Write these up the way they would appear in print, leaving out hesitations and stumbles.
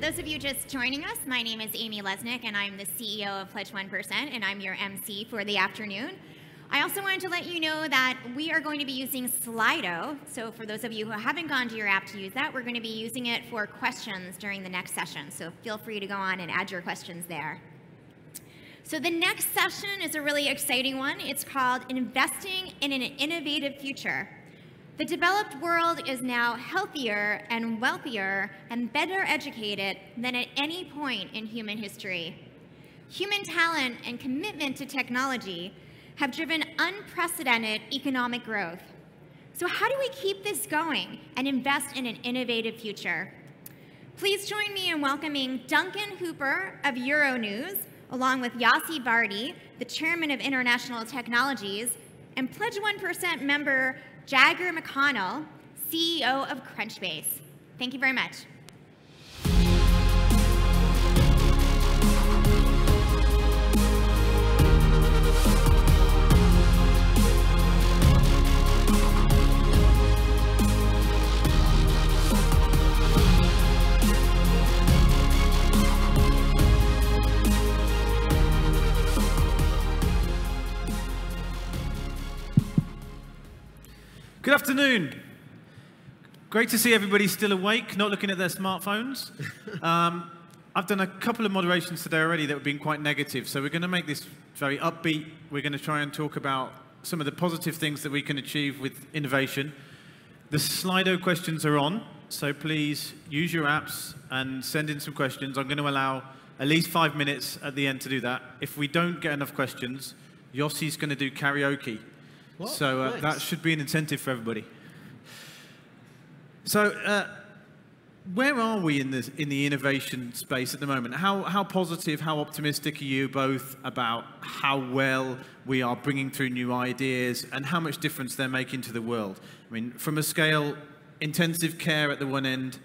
those of you just joining us, my name is Amy Lesnick, and I'm the CEO of Pledge 1%, and I'm your MC for the afternoon. I also wanted to let you know that we are going to be using Slido. So for those of you who haven't gone to your app to use that, we're going to be using it for questions during the next session. So feel free to go on and add your questions there. So the next session is a really exciting one. It's called Investing in an Innovative Future. The developed world is now healthier and wealthier and better educated than at any point in human history. Human talent and commitment to technology have driven unprecedented economic growth. So how do we keep this going and invest in an innovative future? Please join me in welcoming Duncan Hooper of Euronews, along with Yossi Vardi, the chairman of International Technologies, and Pledge 1% member Jager McConnell, CEO of Crunchbase. Thank you very much. Good afternoon. Great to see everybody still awake, not looking at their smartphones. I've done a couple of moderations today already that have been quite negative, so we're going to make this very upbeat. We're going to try and talk about some of the positive things that we can achieve with innovation. The Slido questions are on, so please use your apps and send in some questions. I'm going to allow at least 5 minutes at the end to do that. If we don't get enough questions, Yossi's going to do karaoke. Well, so nice. That should be an incentive for everybody. So where are we in the innovation space at the moment? How positive, how optimistic are you both about how well we are bringing through new ideas and how much difference they're making to the world? I mean, from a scale, intensive care at the one end,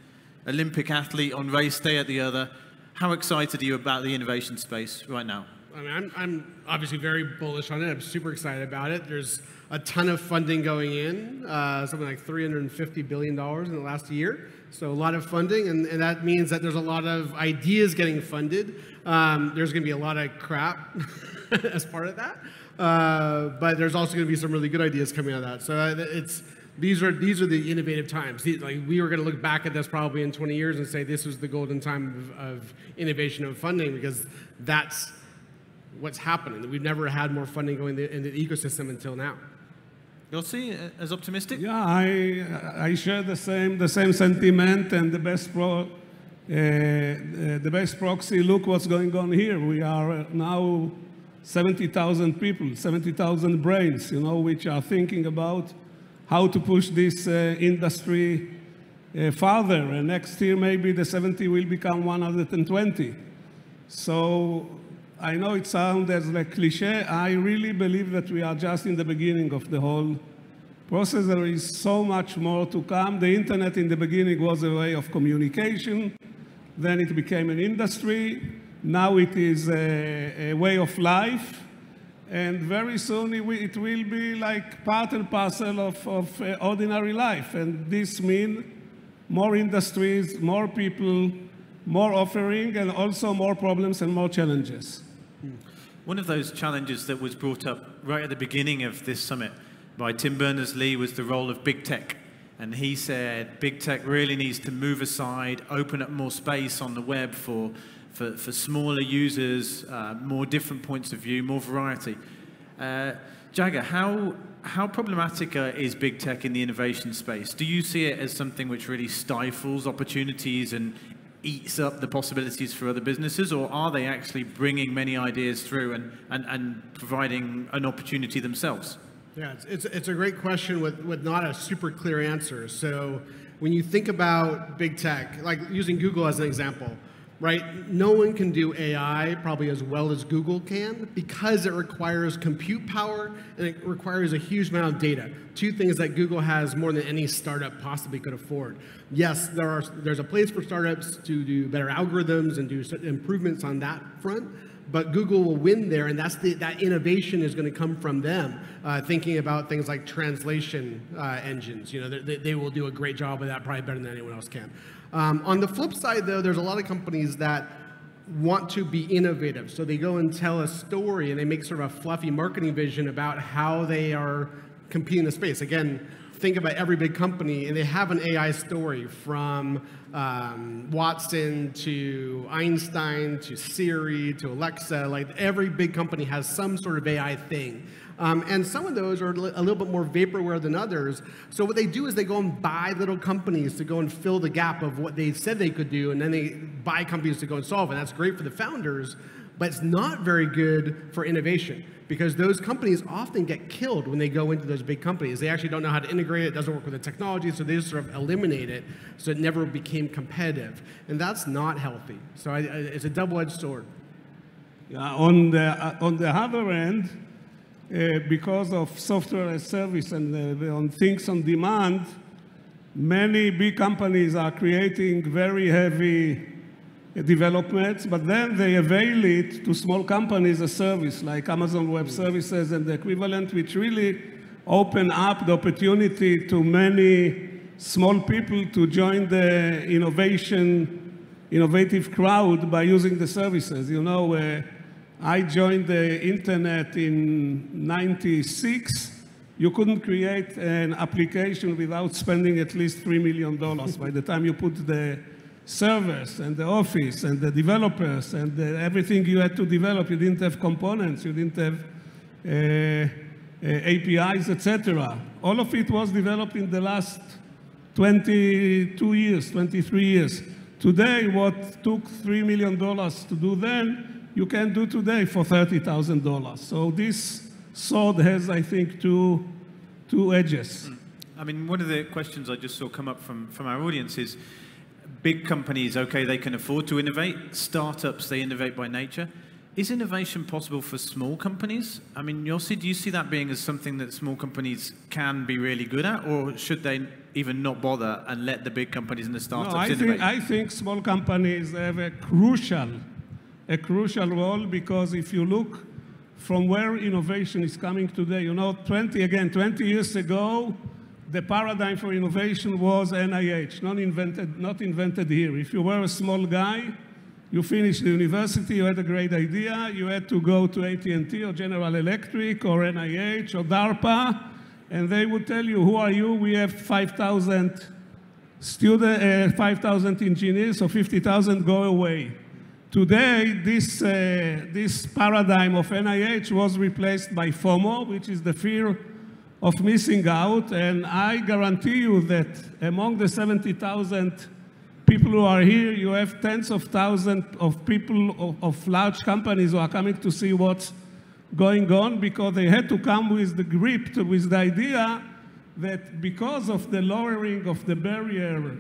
Olympic athlete on race day at the other, how excited are you about the innovation space right now? I mean, I'm obviously very bullish on it. I'm super excited about it. There's a ton of funding going in, something like $350 billion in the last year. So a lot of funding, and that means that there's a lot of ideas getting funded. There's going to be a lot of crap as part of that, but there's also going to be some really good ideas coming out of that. So these are the innovative times. Like, we were going to look back at this probably in 20 years and say this was the golden time of innovation and funding, because that's what's happening. We've never had more funding going into the ecosystem until now. Yossi, as optimistic? Yeah, I share the same sentiment, and the best proxy. Look what's going on here. We are now 70,000 people, 70,000 brains, which are thinking about how to push this industry farther. And next year, maybe the 70 will become 120. So I know it sounds as a cliche. I really believe that we are just in the beginning of the whole process. There is so much more to come. The internet in the beginning was a way of communication. Then it became an industry. Now it is a way of life. And very soon it will be like part and parcel of ordinary life. And this means more industries, more people, more offering, and also more problems and more challenges. One of those challenges that was brought up right at the beginning of this summit by Tim Berners-Lee was the role of big tech. And he said big tech really needs to move aside, open up more space on the web for smaller users, more different points of view, more variety. Jager, how problematic is big tech in the innovation space? Do you see it as something which really stifles opportunities and eats up the possibilities for other businesses, or are they actually bringing many ideas through and providing an opportunity themselves? Yeah, it's a great question with not a super clear answer. So when you think about big tech, like using Google as an example, right? No one can do AI probably as well as Google can, because it requires compute power and it requires a huge amount of data. Two things that Google has more than any startup possibly could afford. Yes, there's a place for startups to do better algorithms and do improvements on that front, but Google will win there, and that innovation is going to come from them. Thinking about things like translation engines, they will do a great job of that, probably better than anyone else can. On the flip side, though, there's a lot of companies that want to be innovative. So they go and tell a story, and they make sort of a fluffy marketing vision about how they are competing in the space. Again, think about every big company, and they have an AI story from Watson to Einstein to Siri to Alexa. Like every big company has some sort of AI thing. And some of those are a little bit more vaporware than others. So what they do is they go and buy little companies to go and fill the gap of what they said they could do, and then they buy companies to go and solve it. That's great for the founders, but it's not very good for innovation, because those companies often get killed when they go into those big companies. They actually don't know how to integrate it. It doesn't work with the technology, so they just sort of eliminate it, so it never became competitive. And that's not healthy. So it's a double-edged sword. Yeah, on the other end, because of software as service and on things on demand, many big companies are creating very heavy developments, but then they avail it to small companies as service, like Amazon Web Services and the equivalent, which really open up the opportunity to many small people to join the innovative crowd by using the services. You know, I joined the internet in '96. You couldn't create an application without spending at least $3 million by the time you put the servers and the office and the developers and everything you had to develop. You didn't have components, you didn't have APIs, etc. All of it was developed in the last 22 years, 23 years. Today, what took $3 million to do then, you can do today for $30,000. So this sword has, I think, two edges. I mean, one of the questions I just saw come up from our audience is, big companies, okay, they can afford to innovate. Startups, they innovate by nature. Is innovation possible for small companies? I mean, Yossi, do you see that being as something that small companies can be really good at, or should they even not bother and let the big companies and the startups innovate? I think small companies have a crucial role, because if you look from where innovation is coming today, you know, 20 years ago, the paradigm for innovation was NIH, not invented here. If you were a small guy, you finished the university, you had a great idea, you had to go to AT&T or General Electric or NIH or DARPA, and they would tell you, who are you? We have 5,000 engineers, so 50,000 go away. Today, this paradigm of NIH was replaced by FOMO, which is the fear of missing out, and I guarantee you that among the 70,000 people who are here, you have tens of thousands of people of large companies who are coming to see what's going on, because they had to come with the grip, with the idea that because of the lowering of the barrier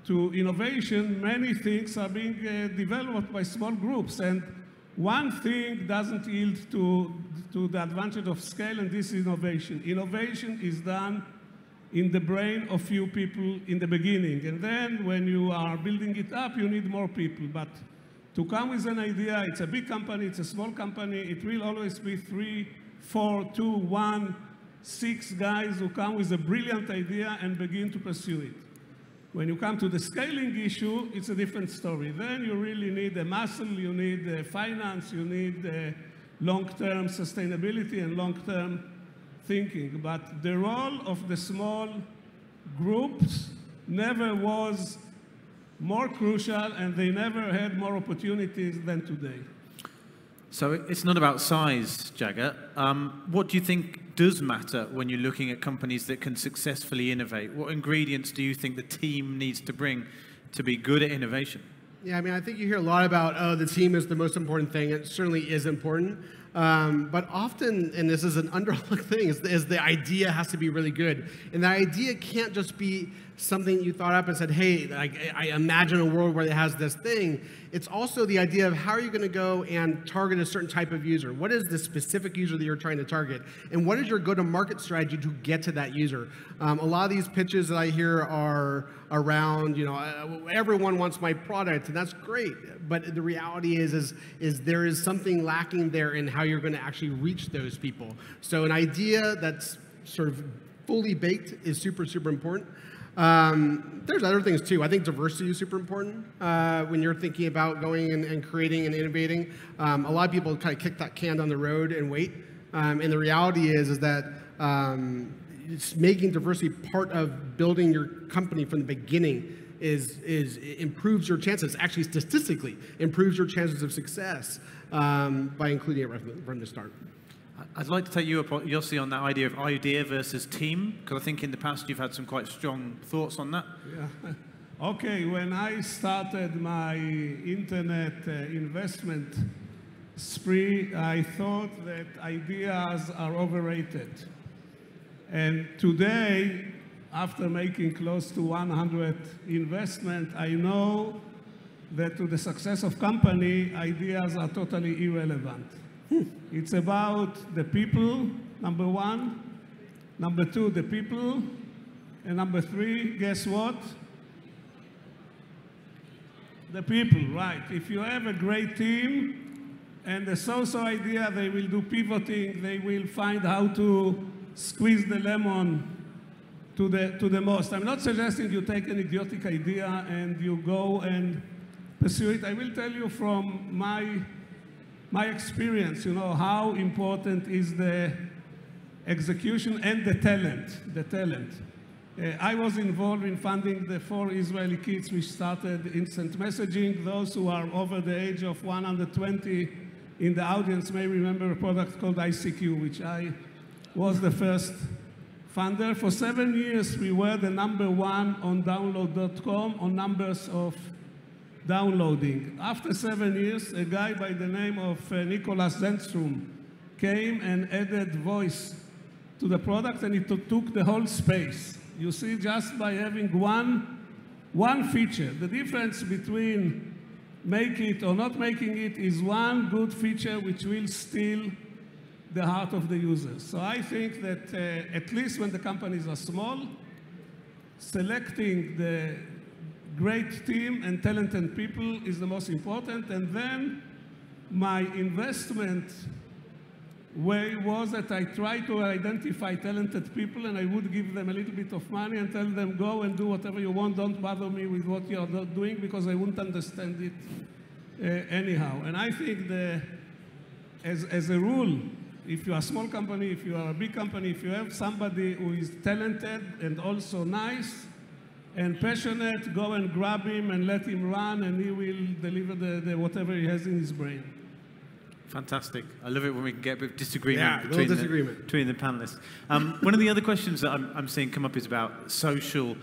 to innovation, many things are being developed by small groups. And one thing doesn't yield to the advantage of scale, and this is innovation. Innovation is done in the brain of few people in the beginning. And then when you are building it up, you need more people. But to come with an idea, it's a big company, it's a small company, it will always be 3, 4, 2, 1, 6 guys who come with a brilliant idea and begin to pursue it. When you come to the scaling issue, it's a different story. Then you really need a muscle, you need finance, you need long-term sustainability and long-term thinking. But the role of the small groups never was more crucial, and they never had more opportunities than today. So it's not about size, Jager. What do you think does matter when you're looking at companies that can successfully innovate? What ingredients do you think the team needs to bring to be good at innovation? Yeah, I mean, I think you hear a lot about, oh, the team is the most important thing. It certainly is important. But often, and this is an underlooked thing, is the idea has to be really good. And the idea can't just be something you thought up and said, hey, I imagine a world where it has this thing. It's also the idea of how are you going to go and target a certain type of user? What is the specific user that you're trying to target? And what is your go-to-market strategy to get to that user? A lot of these pitches that I hear are around, you know, everyone wants my product, and that's great. But the reality is there is something lacking there in how you're going to actually reach those people. So an idea that's sort of fully baked is super, super important. There's other things too. I think diversity is super important when you're thinking about going and creating and innovating. A lot of people kind of kick that can down the road and wait. And the reality is that it's making diversity part of building your company from the beginning improves your chances, actually statistically improves your chances of success by including it from the start. I'd like to take you up, Yossi, on that idea of idea versus team, because I think in the past you've had some quite strong thoughts on that. Yeah. Okay, when I started my internet investment spree, I thought that ideas are overrated. And today, after making close to 100 investments, I know that to the success of company, ideas are totally irrelevant. It's about the people, number one. Number two, the people. And number three, guess what? The people, right. If you have a great team and a so-so idea, they will do pivoting, they will find how to squeeze the lemon to the most. I'm not suggesting you take an idiotic idea and you go and pursue it. I will tell you from my experience, how important is the execution and the talent. I was involved in funding the 4 Israeli kids which started instant messaging. Those who are over the age of 120 in the audience may remember a product called ICQ, which I was the first funder. For 7 years, we were the #1 on download.com on numbers of downloading. After 7 years, a guy by the name of Nicholas Zentstrom came and added voice to the product, and it took the whole space. You see, just by having one feature, the difference between make it or not making it is one good feature which will steal the heart of the users. So I think that at least when the companies are small, selecting the great team and talented people is the most important. And then my investment way was that I try to identify talented people and I would give them a little bit of money and tell them, go and do whatever you want, don't bother me with what you're not doing because I wouldn't understand it anyhow. And I think as a rule, if you are a small company, if you are a big company, if you have somebody who is talented and also nice and passionate, go and grab him and let him run and he will deliver the whatever he has in his brain. Fantastic. I love it when we can get a bit of disagreement, between the panelists. One of the other questions that I'm seeing come up is about social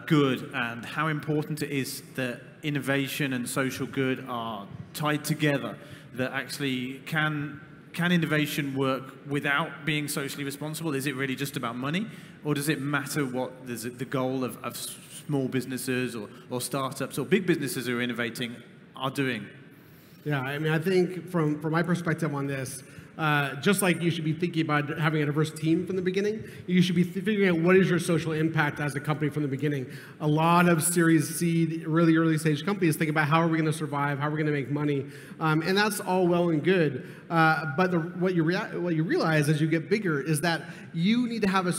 good and how important it is that innovation and social good are tied together, that actually can innovation work without being socially responsible? Is it really just about money? Or does it matter what the goal of small businesses or startups or big businesses who are innovating are doing? Yeah, I mean, I think from my perspective on this, just like you should be thinking about having a diverse team from the beginning, you should be figuring out what is your social impact as a company from the beginning. A lot of Series C, really early stage companies think about how are we going to survive, how are we going to make money, and that's all well and good. But what you realize as you get bigger is that you need to have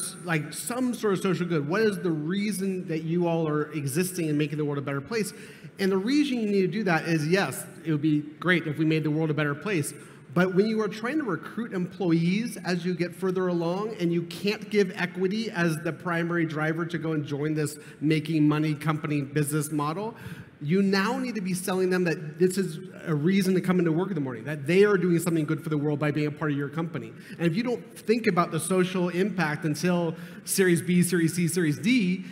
some sort of social good. What is the reason that you all are existing and making the world a better place? And the reason you need to do that is, yes, it would be great if we made the world a better place. But when you are trying to recruit employees as you get further along and you can't give equity as the primary driver to go and join this making money company business model, you now need to be selling them that this is a reason to come into work in the morning, that they are doing something good for the world by being a part of your company. And if you don't think about the social impact until Series B, Series C, Series D,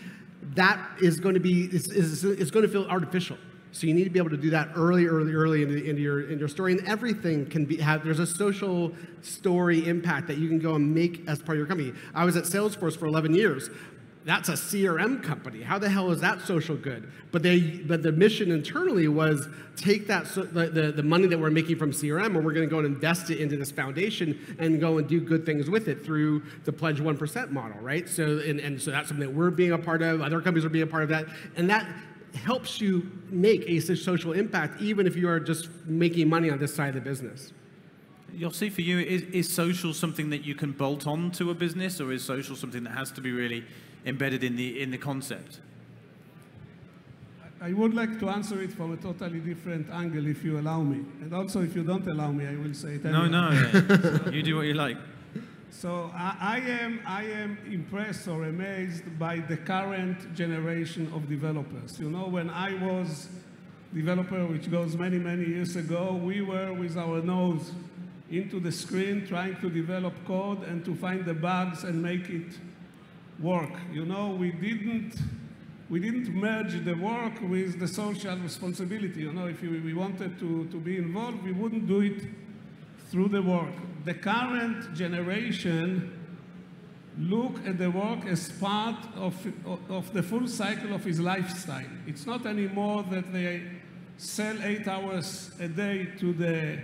that is going to be, it's going to feel artificial. So you need to be able to do that early into your story, and everything can there's a social story impact that you can go and make as part of your company. I was at Salesforce for 11 years. That's a CRM company. How the hell is that social good? But the mission internally was take that the money that we're making from CRM, and we're going to go and invest it into this foundation and go and do good things with it through the Pledge 1% model, right? So so that's something that we're being a part of. Other companies are being a part of that, and that helps you make a social impact, even if you are just making money on this side of the business. Yossi, for you, is social something that you can bolt on to a business, or is social something that has to be really embedded in the concept? I would like to answer it from a totally different angle, if you allow me. And also, if you don't allow me, I will say it anyway. No. You do what you like. So I am impressed or amazed by the current generation of developers. You know, when I was developer, which goes many, many years ago, we were with our nose into the screen trying to develop code and to find the bugs and make it work. You know, we didn't merge the work with the social responsibility. You know, if we wanted to be involved, we wouldn't do it through the work. The current generation look at the work as part of the full cycle of his lifestyle. It's not anymore that they sell 8 hours a day to the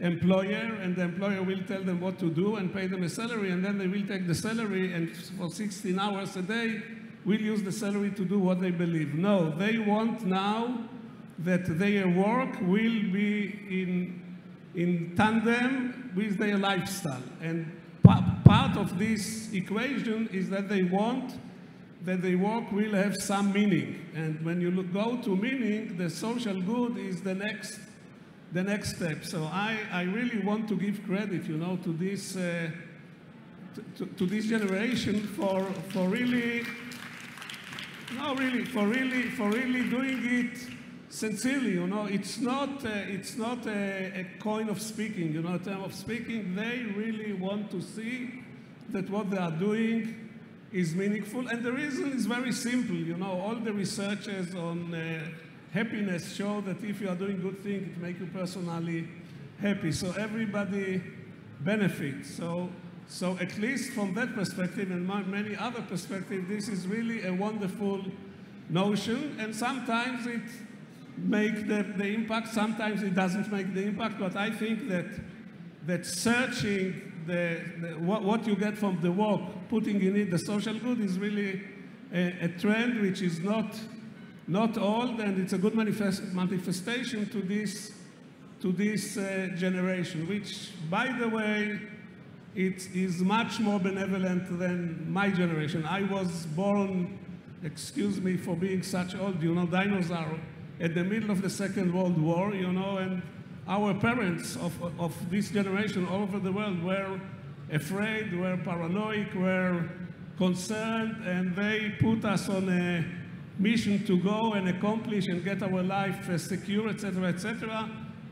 employer, and the employer will tell them what to do and pay them a salary, and then they will take the salary and for 16 hours a day will use the salary to do what they believe. No, they want now that their work will be in tandem with their lifestyle. And part of this equation is that they want that their work will have some meaning. And when you go to meaning, the social good is the next step. So I really want to give credit, you know, to this to this generation for really doing it sincerely. You know, it's not a coin of speaking. You know, in terms of speaking, they really want to see that what they are doing is meaningful. And the reason is very simple. You know, all the researchers on happiness show that if you are doing good things, it makes you personally happy. So everybody benefits. So at least from that perspective and many other perspectives, this is really a wonderful notion. And sometimes it makes the impact, sometimes it doesn't make the impact. But I think that searching what you get from the work, putting in it the social good, is really a trend which is not old, and it's a good manifestation to this generation, which, by the way, it is much more benevolent than my generation. I was born, excuse me for being such old, you know, dinosaur, at the middle of the Second World War, you know, and our parents of this generation all over the world were afraid, were paranoid, were concerned, and they put us on a mission to go and accomplish and get our life secure, etc., etc.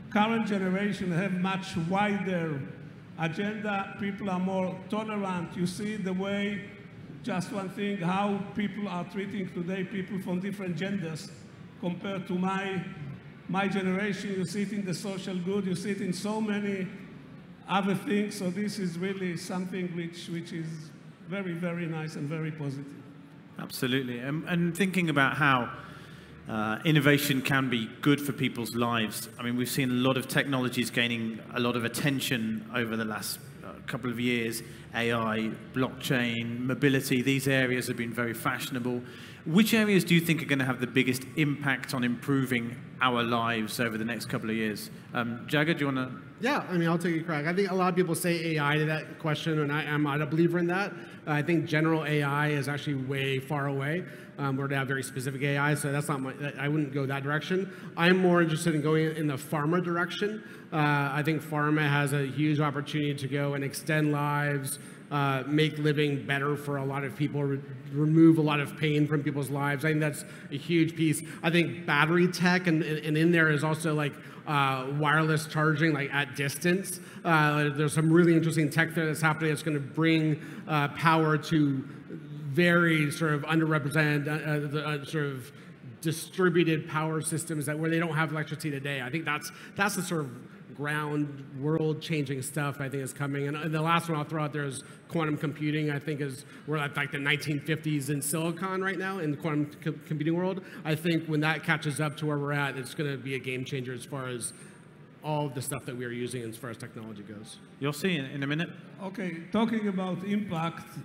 Current generation have much wider agenda. People are more tolerant. You see the way, just one thing, how people are treating today people from different genders compared to my generation. You see it in the social good. You see it in so many other things. So this is really something which is very, very nice and very positive. Absolutely. And thinking about how innovation can be good for people's lives. I mean, we've seen a lot of technologies gaining a lot of attention over the last couple of years. AI, blockchain, mobility, these areas have been very fashionable. Which areas do you think are going to have the biggest impact on improving our lives over the next couple of years? Jager, do you want to? Yeah, I mean, I'll take a crack. I think a lot of people say AI to that question, and I'm not a believer in that. I think general AI is actually way far away. We're going to have very specific AI, so that's not I wouldn't go that direction. I'm more interested in going in the pharma direction. I think pharma has a huge opportunity to go and extend lives, make living better for a lot of people, remove a lot of pain from people's lives. I think that's a huge piece. I think battery tech, and in there is also like wireless charging, like at distance. There's some really interesting tech there that's happening that's going to bring power to very sort of underrepresented, sort of distributed power systems where they don't have electricity today. I think that's the sort of ground world-changing stuff I think is coming. And the last one I'll throw out there is quantum computing. I think we're at like the 1950s in silicon right now in the quantum computing world. I think when that catches up to where we're at, it's going to be a game changer as far as all of the stuff that we are using as far as technology goes. Yossi, in a minute. Okay, talking about impact,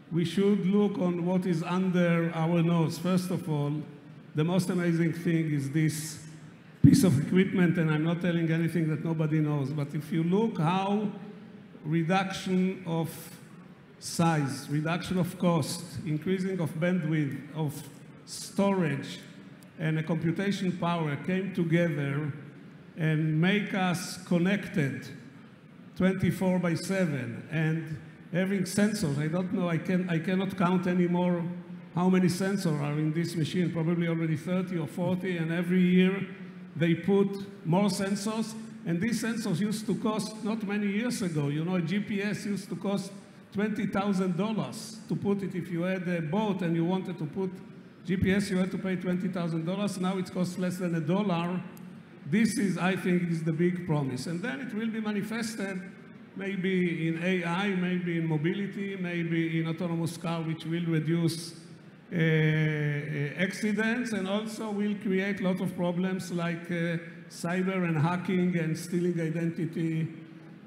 we should look on what is under our nose. First of all, the most amazing thing is this piece of equipment, and I'm not telling anything that nobody knows, but if you look how reduction of size, reduction of cost, increasing of bandwidth, of storage, and a computation power came together and make us connected 24/7 and having sensors. I don't know, I cannot count anymore how many sensors are in this machine, probably already 30 or 40, and every year they put more sensors. And these sensors used to cost, not many years ago, you know, a GPS used to cost $20,000 to put it. If you had a boat and you wanted to put GPS, you had to pay $20,000. Now it costs less than $1. This is, I think, is the big promise. And then it will be manifested maybe in AI, maybe in mobility, maybe in autonomous car, which will reduce accidents and also will create a lot of problems like cyber and hacking and stealing identity,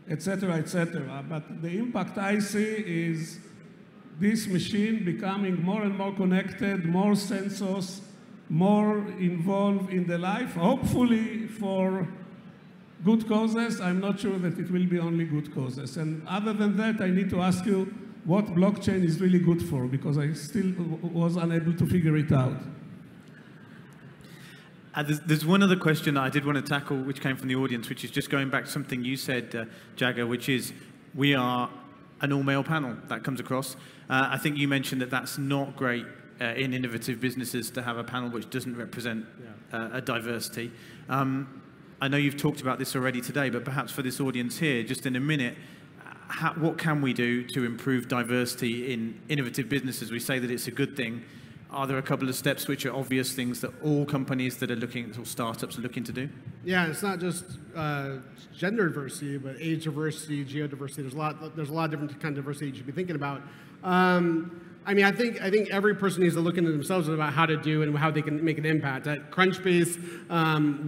etc., etc. But the impact I see is this machine becoming more and more connected, more sensors, more involved in the life, hopefully for good causes. I'm not sure that it will be only good causes. And other than that, I need to ask you what blockchain is really good for, because I still was unable to figure it out. There's one other question that I did want to tackle, which came from the audience, which is just going back to something you said, Jager, which is we are an all-male panel. That comes across. I think you mentioned that that's not great in innovative businesses to have a panel which doesn't represent a diversity. I know you've talked about this already today, but perhaps for this audience here, just in a minute, what can we do to improve diversity in innovative businesses? We say that it's a good thing. Are there a couple of steps which are obvious things that all companies that are looking, or startups are looking to do? Yeah, it's not just gender diversity, but age diversity, geodiversity. There's a lot of different kind of diversity you should be thinking about. I mean, I think every person needs to look into themselves about how to do and how they can make an impact. At Crunchbase,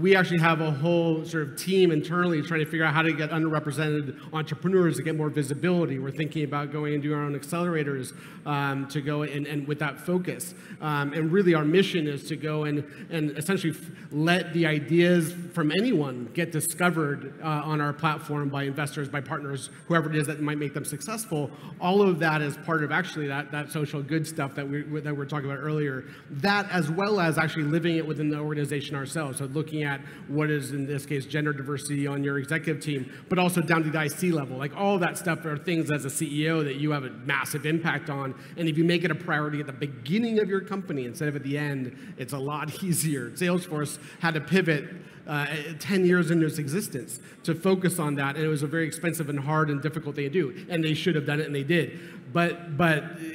we actually have a whole sort of team internally trying to figure out how to get underrepresented entrepreneurs to get more visibility. We're thinking about going and doing our own accelerators to go and with that focus. And really our mission is to go and essentially let the ideas from anyone get discovered on our platform by investors, by partners, whoever it is that might make them successful. All of that is part of actually that social good stuff that we're talking about earlier. That, as well as actually living it within the organization ourselves. So looking at what is, in this case, gender diversity on your executive team, but also down to the IC level. Like all of that stuff are things as a CEO that you have a massive impact on. And if you make it a priority at the beginning of your company instead of at the end, it's a lot easier. Salesforce had to pivot 10 years into its existence to focus on that, and it was a very expensive and hard and difficult thing to do, and they should have done it, and they did. But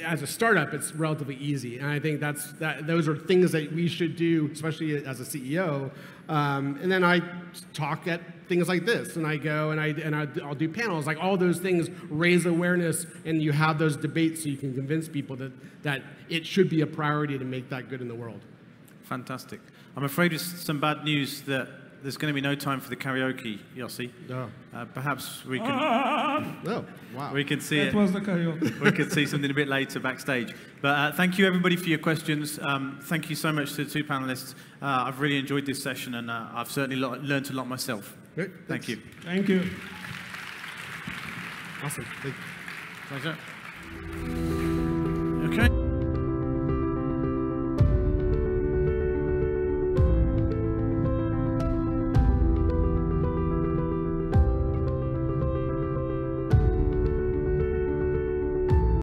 as a startup, it's relatively easy, and I think those are things that we should do, especially as a CEO. And then I talk at things like this, and I go and I'll do panels. Like all those things raise awareness, and you have those debates so you can convince people that it should be a priority to make that good in the world. Fantastic. I'm afraid it's some bad news that there's going to be no time for the karaoke, Yossi. No. Perhaps we can. Oh, wow. We can see it. That was the karaoke. We can see something a bit later backstage. But thank you everybody for your questions. Thank you so much to the two panelists. I've really enjoyed this session, and I've certainly learned a lot myself. Great. Thank you. Thank you. Awesome. Pleasure. Okay.